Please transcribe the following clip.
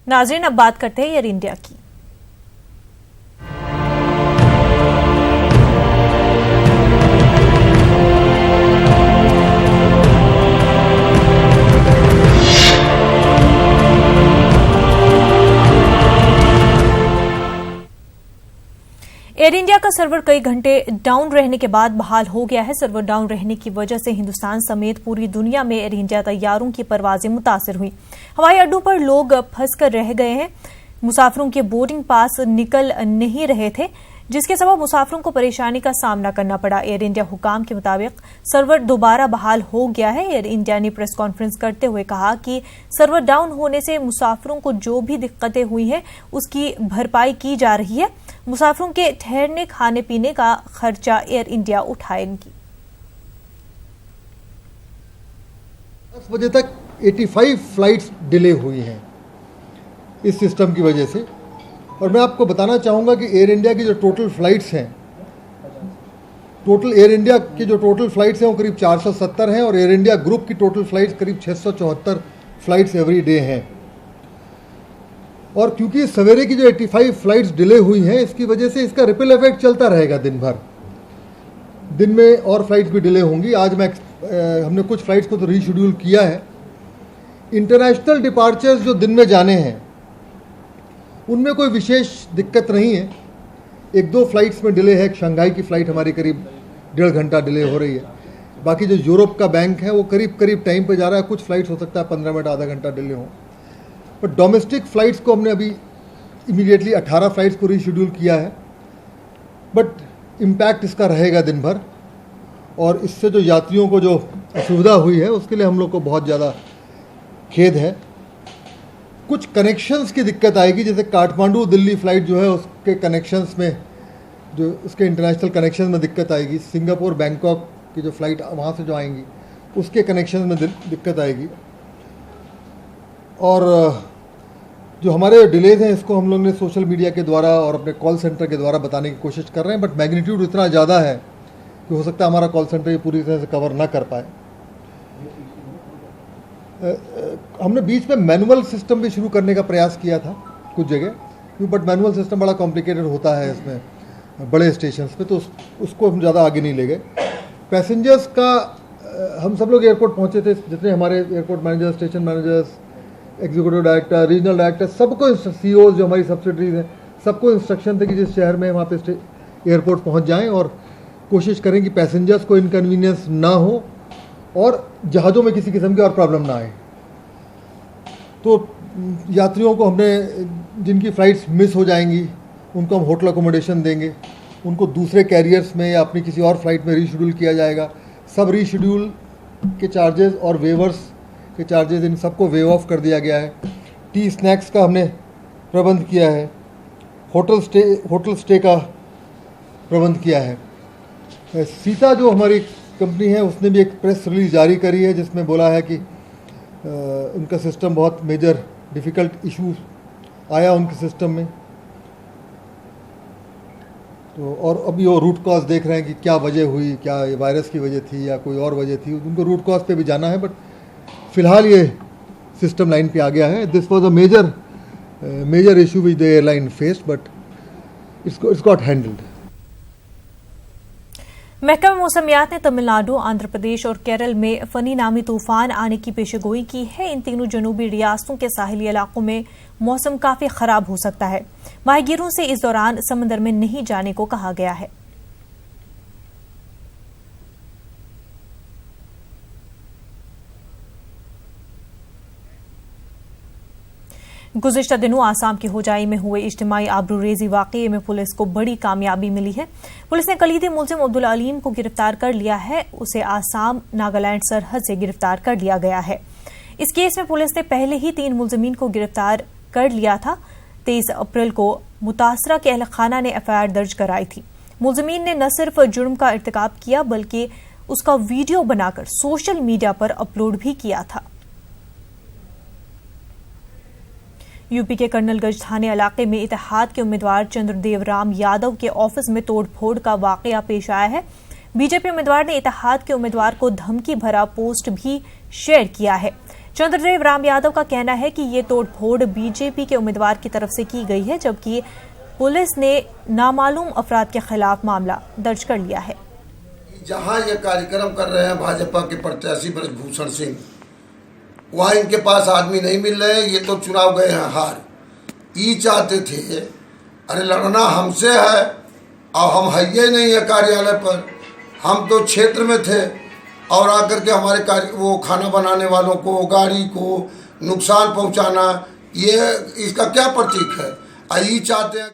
नाज़रीन, अब बात करते हैं एयर इंडिया की। एयर इंडिया का सर्वर कई घंटे डाउन रहने के बाद बहाल हो गया है। सर्वर डाउन रहने की वजह से हिंदुस्तान समेत पूरी दुनिया में एयर इंडिया तैयारों की परवाजें मुतासिर हुई। हवाई अड्डों पर लोग फंसकर रह गए हैं। मुसाफिरों के बोर्डिंग पास निकल नहीं रहे थे, जिसके सबब मुसाफिरों को परेशानी का सामना करना पड़ा। एयर इंडिया हुकाम के मुताबिक सर्वर दोबारा बहाल हो गया है। एयर इंडिया ने प्रेस कॉन्फ्रेंस करते हुए कहा कि सर्वर डाउन होने से मुसाफिरों को जो भी दिक्कतें हुई हैं उसकी भरपाई की जा रही है। मुसाफिरों के ठहरने खाने पीने का खर्चा एयर इंडिया उठाएगी। 10 बजे तक 85 फ्लाइट्स डिले हुई हैं इस सिस्टम की वजह से। और मैं आपको बताना चाहूँगा कि एयर इंडिया की जो टोटल फ़्लाइट्स हैं, एयर इंडिया की जो टोटल फ़्लाइट्स हैं वो करीब 470 हैं और एयर इंडिया ग्रुप की टोटल फ़्लाइट्स करीब 674 फ़्लाइट्स एवरी डे हैं। और क्योंकि सवेरे की जो 85 फ़्लाइट्स डिले हुई हैं, इसकी वजह से इसका रिपल इफेक्ट चलता रहेगा दिन भर। दिन में और फ्लाइट्स भी डिले होंगी। आज हमने कुछ फ़्लाइट्स को तो रीशेड्यूल किया है। इंटरनेशनल डिपार्चर्स जो दिन में जाने हैं उनमें कोई विशेष दिक्कत नहीं है। 1-2 फ्लाइट्स में डिले है। एक शंघाई की फ़्लाइट हमारी करीब 1.5 घंटा डिले हो रही है। बाकी जो यूरोप का बैंक है वो करीब टाइम पे जा रहा है। कुछ फ्लाइट्स हो सकता है 15 मिनट आधा घंटा डिले हो। पर डोमेस्टिक फ़्लाइट्स को हमने अभी इमीडिएटली 18 फ्लाइट्स को रीशेड्यूल किया है। बट इम्पैक्ट इसका रहेगा दिन भर, और इससे जो यात्रियों को जो असुविधा हुई है उसके लिए हम लोग को बहुत ज़्यादा खेद है। कुछ कनेक्शंस की दिक्कत आएगी, जैसे काठमांडू दिल्ली फ़्लाइट जो है उसके कनेक्शंस में, जो उसके इंटरनेशनल कनेक्शन में दिक्कत आएगी। सिंगापुर बैंकॉक की जो फ़्लाइट वहाँ से जो आएंगी उसके कनेक्शन में दिक्कत आएगी। और जो हमारे डिलेज़ हैं इसको हम लोग ने सोशल मीडिया के द्वारा और अपने कॉल सेंटर के द्वारा बताने की कोशिश कर रहे हैं। बट मैग्नीट्यूड इतना ज़्यादा है कि हो सकता है हमारा कॉल सेंटर ये पूरी तरह से कवर ना कर पाए। हमने बीच में मैनुअल सिस्टम भी शुरू करने का प्रयास किया था कुछ जगह, बट मैनुअल सिस्टम बड़ा कॉम्प्लिकेटेड होता है इसमें बड़े स्टेशंस पे, तो उसको हम ज़्यादा आगे नहीं ले गए। पैसेंजर्स का हम सब लोग एयरपोर्ट पहुंचे थे, जितने हमारे airport managers, station managers, executive director, regional director, सबको सीईओज जो हमारी सब्सिडरीज हैं सबको इंस्ट्रक्शन थे कि जिस शहर में वहाँ पे एयरपोर्ट पहुँच जाएँ और कोशिश करें कि पैसेंजर्स को इनकन्वीनियंस ना हो और जहाज़ों में किसी किस्म की और प्रॉब्लम ना आए। तो यात्रियों को हमने, जिनकी फ़्लाइट्स मिस हो जाएंगी उनको हम होटल अकोमोडेशन देंगे, उनको दूसरे कैरियर्स में या अपनी किसी और फ्लाइट में रीशेड्यूल किया जाएगा। सब रीशेड्यूल के चार्जेस और वेवर्स के चार्जेस इन सबको वेव ऑफ कर दिया गया है। टी स्नैक्स का हमने प्रबंध किया है। होटल स्टे का प्रबंध किया है। सीता जो हमारी कंपनी है उसने भी एक प्रेस रिलीज जारी करी है जिसमें बोला है कि उनका सिस्टम बहुत मेजर डिफ़िकल्ट इशू आया उनके सिस्टम में। तो और अभी वो रूट कॉज देख रहे हैं कि क्या वजह हुई, क्या ये वायरस की वजह थी या कोई और वजह थी। उनको रूट कॉज पे भी जाना है, बट फ़िलहाल ये सिस्टम लाइन पे आ गया है। This was a major issue which the airline faced, but it's got handled. महकमा मौसमियात ने तमिलनाडु, आंध्र प्रदेश और केरल में फनी नामी तूफान आने की पेशगोई की है। इन तीनों जनूबी रियासतों के साहिली इलाकों में मौसम काफी खराब हो सकता है। माहिगीरों से इस दौरान समंदर में नहीं जाने को कहा गया है। गुज़िश्ता दिनों आसाम के होजाई में हुए इज्तिमाई आबरूरेजी वाक़ये में पुलिस को बड़ी कामयाबी मिली है। पुलिस ने कलीदी मुलजिम अब्दुल अलीम को गिरफ्तार कर लिया है। उसे आसाम नागालैंड सरहद से गिरफ्तार कर लिया गया है। इस केस में पुलिस ने पहले ही 3 मुलजिमीन को गिरफ्तार कर लिया था। 23 अप्रैल को मुतासरा के अहल खाना ने एफआईआर दर्ज कराई थी। मुलजिमीन ने न सिर्फ जुर्म का इर्तिकाब किया बल्कि उसका वीडियो बनाकर सोशल मीडिया पर अपलोड भी किया था। यूपी के कर्नलगंज थाने इलाके में इत्तेहाद के उम्मीदवार चंद्रदेव राम यादव के ऑफिस में तोड़फोड़ का वाकया पेश आया है। बीजेपी उम्मीदवार ने इत्तेहाद के उम्मीदवार को धमकी भरा पोस्ट भी शेयर किया है। चंद्रदेव राम यादव का कहना है कि ये तोड़फोड़ बीजेपी के उम्मीदवार की तरफ से की गई है, जबकि पुलिस ने नामालूम अफराद के खिलाफ मामला दर्ज कर लिया है। जहां ये कार्यक्रम कर रहे हैं भाजपा के प्रत्याशी ब्रजभूषण सिंह, वहां इनके पास आदमी नहीं मिल रहे हैं। ये तो चुनाव गए हैं हार। ये चाहते थे अरे लड़ना हमसे है और हम है ही नहीं है कार्यालय पर, हम तो क्षेत्र में थे और आकर के हमारे वो खाना बनाने वालों को, गाड़ी को नुकसान पहुंचाना, ये इसका क्या प्रतीक है? ये चाहते हैं